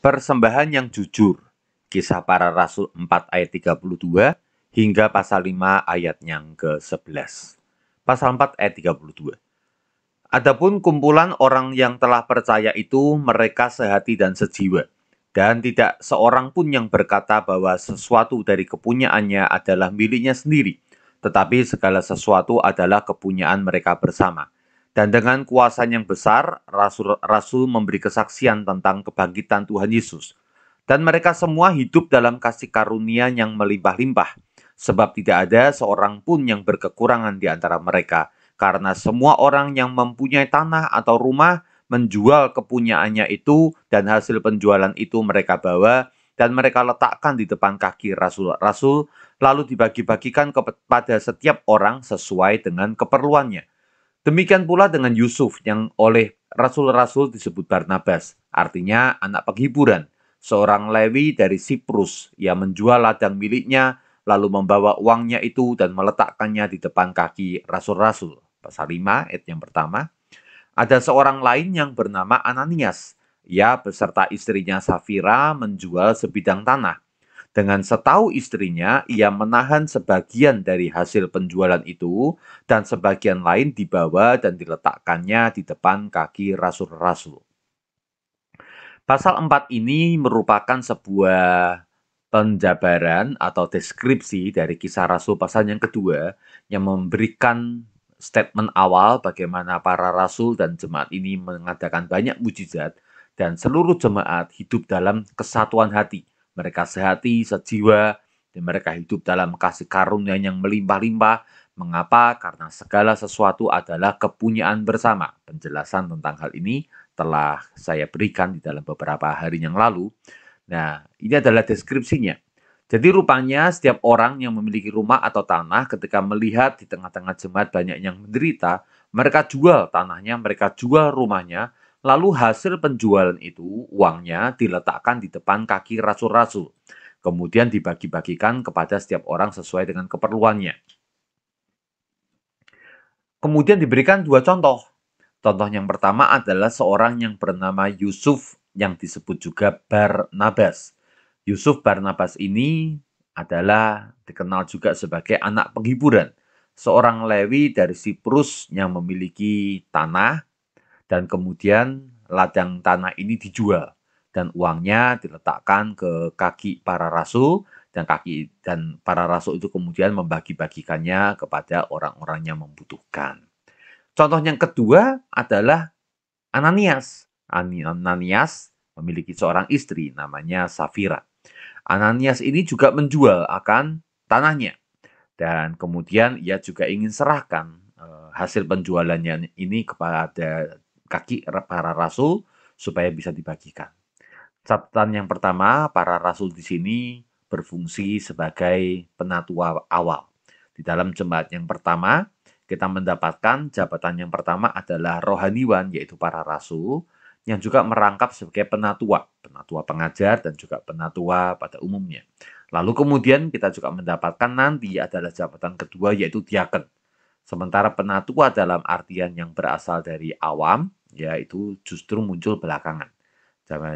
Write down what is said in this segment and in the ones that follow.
Persembahan yang jujur. Kisah Para Rasul 4 ayat 32 hingga pasal 5 ayat yang ke-11. Pasal 4 ayat 32. Adapun kumpulan orang yang telah percaya itu mereka sehati dan sejiwa. Dan tidak seorang pun yang berkata bahwa sesuatu dari kepunyaannya adalah miliknya sendiri. Tetapi segala sesuatu adalah kepunyaan mereka bersama. Dan dengan kuasa yang besar, rasul-rasul memberi kesaksian tentang kebangkitan Tuhan Yesus. Dan mereka semua hidup dalam kasih karunia yang melimpah-limpah. Sebab tidak ada seorang pun yang berkekurangan di antara mereka. Karena semua orang yang mempunyai tanah atau rumah menjual kepunyaannya itu, dan hasil penjualan itu mereka bawa, dan mereka letakkan di depan kaki rasul-rasul, lalu dibagi-bagikan kepada setiap orang sesuai dengan keperluannya. Demikian pula dengan Yusuf yang oleh rasul-rasul disebut Barnabas, artinya anak penghiburan, seorang Lewi dari Siprus yang menjual ladang miliknya, lalu membawa uangnya itu dan meletakkannya di depan kaki rasul-rasul. Pasal 5 ayat yang pertama. Ada seorang lain yang bernama Ananias. Ia beserta istrinya Safira menjual sebidang tanah. Dengan setahu istrinya, ia menahan sebagian dari hasil penjualan itu dan sebagian lain dibawa dan diletakkannya di depan kaki rasul-rasul. Pasal 4 ini merupakan sebuah penjabaran atau deskripsi dari kisah rasul pasal yang kedua yang memberikan statement awal bagaimana para rasul dan jemaat ini mengadakan banyak mujizat dan seluruh jemaat hidup dalam kesatuan hati. Mereka sehati, sejiwa, dan mereka hidup dalam kasih karunia yang melimpah-limpah. Mengapa? Karena segala sesuatu adalah kepunyaan bersama. Penjelasan tentang hal ini telah saya berikan di dalam beberapa hari yang lalu. Nah, ini adalah deskripsinya. Jadi rupanya setiap orang yang memiliki rumah atau tanah ketika melihat di tengah-tengah jemaat banyak yang menderita, mereka jual tanahnya, mereka jual rumahnya, lalu hasil penjualan itu, uangnya diletakkan di depan kaki rasul-rasul. Kemudian dibagi-bagikan kepada setiap orang sesuai dengan keperluannya. Kemudian diberikan dua contoh. Contoh yang pertama adalah seorang yang bernama Yusuf yang disebut juga Barnabas. Yusuf Barnabas ini adalah dikenal juga sebagai anak penghiburan. Seorang Lewi dari Siprus yang memiliki tanah dan kemudian ladang tanah ini dijual dan uangnya diletakkan ke kaki para rasul dan para rasul itu kemudian membagi-bagikannya kepada orang-orang yang membutuhkan. Contoh yang kedua adalah Ananias. Ananias memiliki seorang istri namanya Safira. Ananias ini juga menjual akan tanahnya dan kemudian ia juga ingin serahkan hasil penjualannya ini kepada kaki para rasul supaya bisa dibagikan. Catatan yang pertama, para rasul di sini berfungsi sebagai penatua awal. Di dalam jemaat yang pertama, kita mendapatkan jabatan yang pertama adalah rohaniwan, yaitu para rasul, yang juga merangkap sebagai penatua pengajar dan juga penatua pada umumnya. Lalu kemudian kita juga mendapatkan nanti adalah jabatan kedua, yaitu diaken. Sementara penatua dalam artian yang berasal dari awam, yaitu justru muncul belakangan.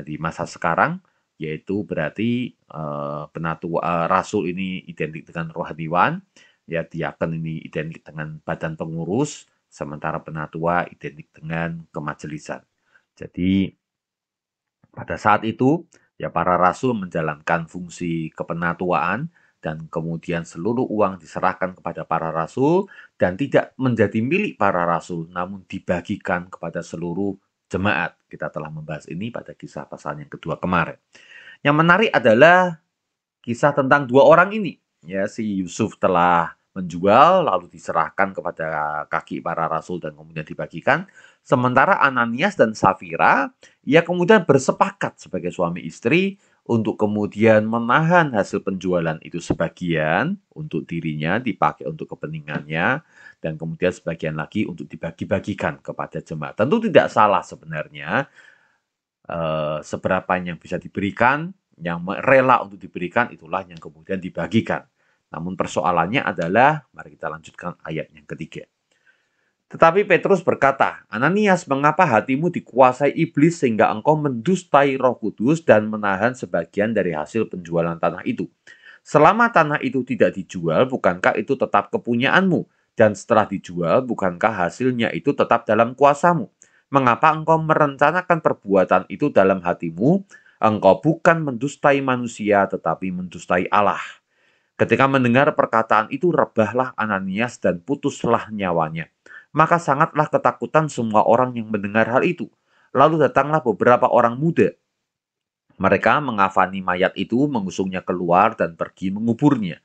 Di masa sekarang, yaitu berarti penatua rasul ini identik dengan rohaniwan, ya diaken ini identik dengan badan pengurus, sementara penatua identik dengan kemajelisan. Jadi pada saat itu ya para rasul menjalankan fungsi kepenatuaan dan kemudian seluruh uang diserahkan kepada para rasul dan tidak menjadi milik para rasul namun dibagikan kepada seluruh jemaat. Kita telah membahas ini pada kisah pasal yang kedua kemarin. Yang menarik adalah kisah tentang dua orang ini. Ya, si Yusuf telah menjual lalu diserahkan kepada kaki para rasul dan kemudian dibagikan. Sementara Ananias dan Safira, ia kemudian bersepakat sebagai suami istri untuk kemudian menahan hasil penjualan itu sebagian untuk dirinya, dipakai untuk kepentingannya, dan kemudian sebagian lagi untuk dibagi-bagikan kepada jemaat. Tentu tidak salah sebenarnya seberapa yang bisa diberikan, yang rela untuk diberikan itulah yang kemudian dibagikan. Namun persoalannya adalah, mari kita lanjutkan ayat yang ketiga. Tetapi Petrus berkata, "Ananias, mengapa hatimu dikuasai iblis sehingga engkau mendustai Roh Kudus dan menahan sebagian dari hasil penjualan tanah itu? Selama tanah itu tidak dijual, bukankah itu tetap kepunyaanmu? Dan setelah dijual, bukankah hasilnya itu tetap dalam kuasamu? Mengapa engkau merencanakan perbuatan itu dalam hatimu? Engkau bukan mendustai manusia, tetapi mendustai Allah." Ketika mendengar perkataan itu, rebahlah Ananias dan putuslah nyawanya. Maka sangatlah ketakutan semua orang yang mendengar hal itu. Lalu datanglah beberapa orang muda. Mereka mengafani mayat itu, mengusungnya keluar, dan pergi menguburnya.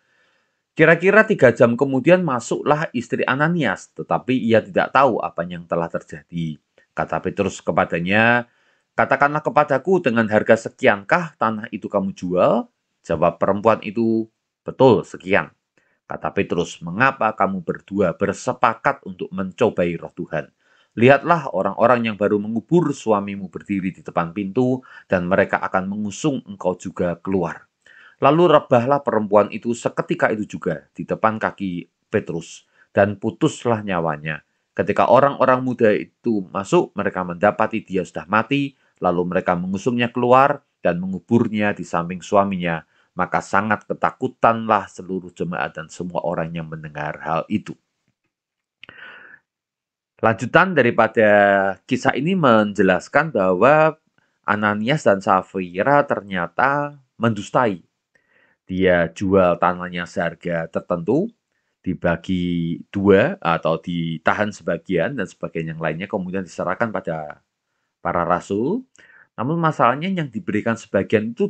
Kira-kira 3 jam kemudian masuklah istri Ananias, tetapi ia tidak tahu apa yang telah terjadi. Kata Petrus kepadanya, "Katakanlah kepadaku, dengan harga sekiankah tanah itu kamu jual?" Jawab perempuan itu, "Betul, sekian." Kata Petrus, "Mengapa kamu berdua bersepakat untuk mencobai roh Tuhan? Lihatlah, orang-orang yang baru mengubur suamimu berdiri di depan pintu, dan mereka akan mengusung engkau juga keluar." Lalu rebahlah perempuan itu seketika itu juga di depan kaki Petrus, dan putuslah nyawanya. Ketika orang-orang muda itu masuk, mereka mendapati dia sudah mati, lalu mereka mengusungnya keluar dan menguburnya di samping suaminya. Maka sangat ketakutanlah seluruh jemaat dan semua orang yang mendengar hal itu. Lanjutan daripada kisah ini menjelaskan bahwa Ananias dan Safira ternyata mendustai. Dia jual tanahnya seharga tertentu, dibagi dua atau ditahan sebagian dan sebagian yang lainnya kemudian diserahkan pada para rasul. Namun masalahnya yang diberikan sebagian itu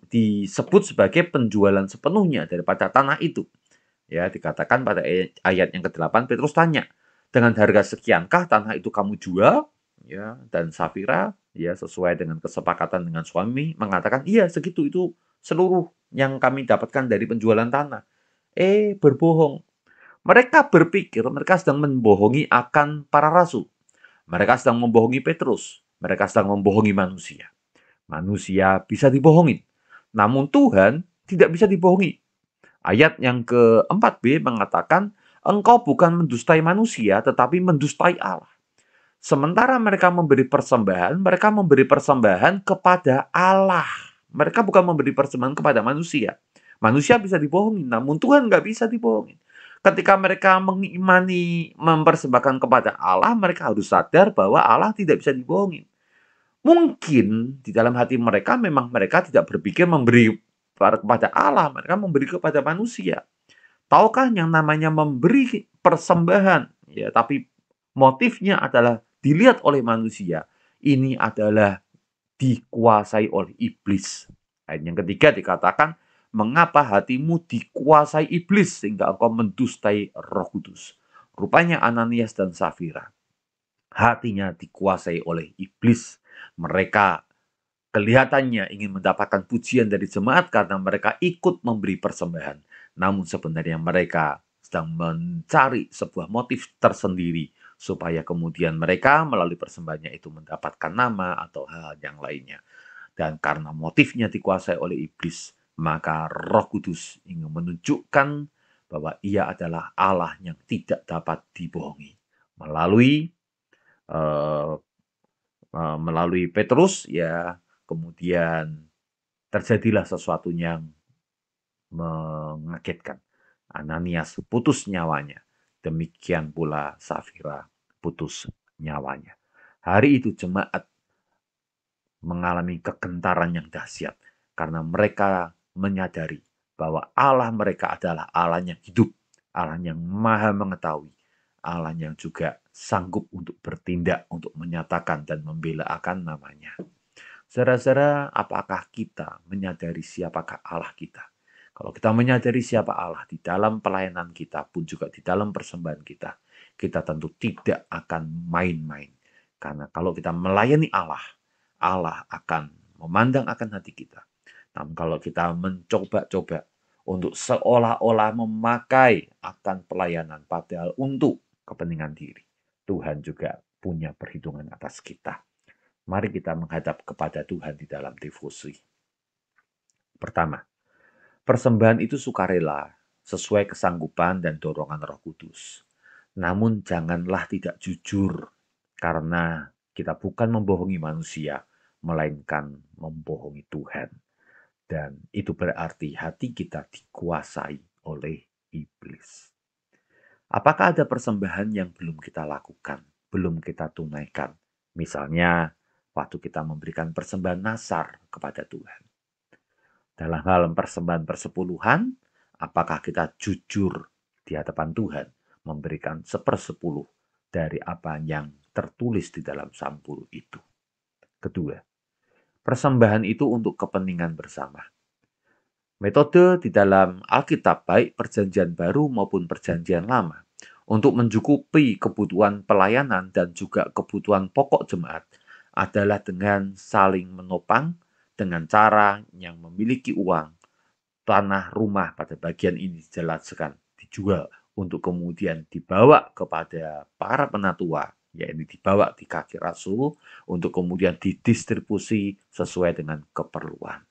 disebut sebagai penjualan sepenuhnya daripada tanah itu. Ya, dikatakan pada ayat yang ke-8 Petrus tanya, "Dengan harga sekiankah tanah itu kamu jual?" Ya, dan Safira ya sesuai dengan kesepakatan dengan suami mengatakan, "Iya, segitu itu seluruh yang kami dapatkan dari penjualan tanah." Berbohong. Mereka berpikir mereka sedang membohongi akan para rasul. Mereka sedang membohongi Petrus. Mereka sedang membohongi manusia. Manusia bisa dibohongin. Namun Tuhan tidak bisa dibohongi. Ayat yang keempat b mengatakan, "Engkau bukan mendustai manusia, tetapi mendustai Allah." Sementara mereka memberi persembahan kepada Allah. Mereka bukan memberi persembahan kepada manusia. Manusia bisa dibohongi, namun Tuhan nggak bisa dibohongi. Ketika mereka mengimani mempersembahkan kepada Allah, mereka harus sadar bahwa Allah tidak bisa dibohongi. Mungkin di dalam hati mereka memang mereka tidak berpikir memberi kepada Allah, mereka memberi kepada manusia. Tahukah yang namanya memberi persembahan, ya, tapi motifnya adalah dilihat oleh manusia. Ini adalah dikuasai oleh iblis. Ayat yang ketiga dikatakan, "Mengapa hatimu dikuasai iblis sehingga engkau mendustai Roh Kudus?" Rupanya Ananias dan Safira hatinya dikuasai oleh iblis. Mereka kelihatannya ingin mendapatkan pujian dari jemaat karena mereka ikut memberi persembahan. Namun sebenarnya mereka sedang mencari sebuah motif tersendiri supaya kemudian mereka melalui persembahannya itu mendapatkan nama atau hal yang lainnya. Dan karena motifnya dikuasai oleh iblis, maka Roh Kudus ingin menunjukkan bahwa ia adalah Allah yang tidak dapat dibohongi. Eh, melalui Petrus, ya, kemudian terjadilah sesuatu yang mengagetkan. Ananias putus nyawanya. Demikian pula Safira putus nyawanya. Hari itu jemaat mengalami kegentaran yang dahsyat karena mereka menyadari bahwa Allah mereka adalah Allah yang hidup, Allah yang maha mengetahui, Allah yang juga sanggup untuk bertindak, untuk menyatakan dan membela akan namanya. Saudara-saudara, apakah kita menyadari siapakah Allah kita? Kalau kita menyadari siapa Allah di dalam pelayanan kita pun juga di dalam persembahan kita, kita tentu tidak akan main-main. Karena kalau kita melayani Allah, Allah akan memandang akan hati kita. Namun kalau kita mencoba-coba untuk seolah-olah memakai akan pelayanan padahal untuk kepentingan diri, Tuhan juga punya perhitungan atas kita. Mari kita menghadap kepada Tuhan di dalam devosi. Pertama, persembahan itu sukarela, sesuai kesanggupan dan dorongan Roh Kudus. Namun janganlah tidak jujur, karena kita bukan membohongi manusia, melainkan membohongi Tuhan. Dan itu berarti hati kita dikuasai oleh iblis. Apakah ada persembahan yang belum kita lakukan, belum kita tunaikan? Misalnya, waktu kita memberikan persembahan nasar kepada Tuhan. Dalam hal persembahan persepuluhan, apakah kita jujur di hadapan Tuhan memberikan 1/10 dari apa yang tertulis di dalam sampul itu? Kedua, persembahan itu untuk kepentingan bersama. Metode di dalam Alkitab, baik Perjanjian Baru maupun Perjanjian Lama, untuk mencukupi kebutuhan pelayanan dan juga kebutuhan pokok jemaat adalah dengan saling menopang dengan cara yang memiliki uang, tanah rumah pada bagian ini dijelaskan dijual untuk kemudian dibawa kepada para penatua, yaitu dibawa di kaki rasul untuk kemudian didistribusi sesuai dengan keperluan.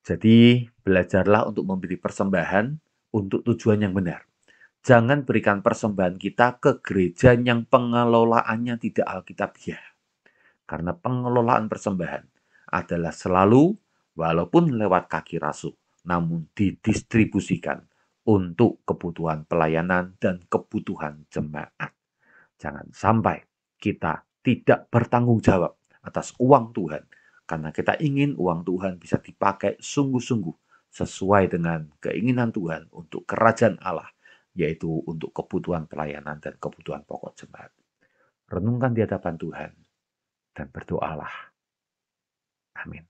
Jadi, belajarlah untuk memberi persembahan untuk tujuan yang benar. Jangan berikan persembahan kita ke gereja yang pengelolaannya tidak alkitabiah. Karena pengelolaan persembahan adalah selalu, walaupun lewat kaki rasul, namun didistribusikan untuk kebutuhan pelayanan dan kebutuhan jemaat. Jangan sampai kita tidak bertanggung jawab atas uang Tuhan, karena kita ingin uang Tuhan bisa dipakai sungguh-sungguh sesuai dengan keinginan Tuhan untuk kerajaan Allah, yaitu untuk kebutuhan pelayanan dan kebutuhan pokok jemaat. Renungkan di hadapan Tuhan dan berdoalah. Amin.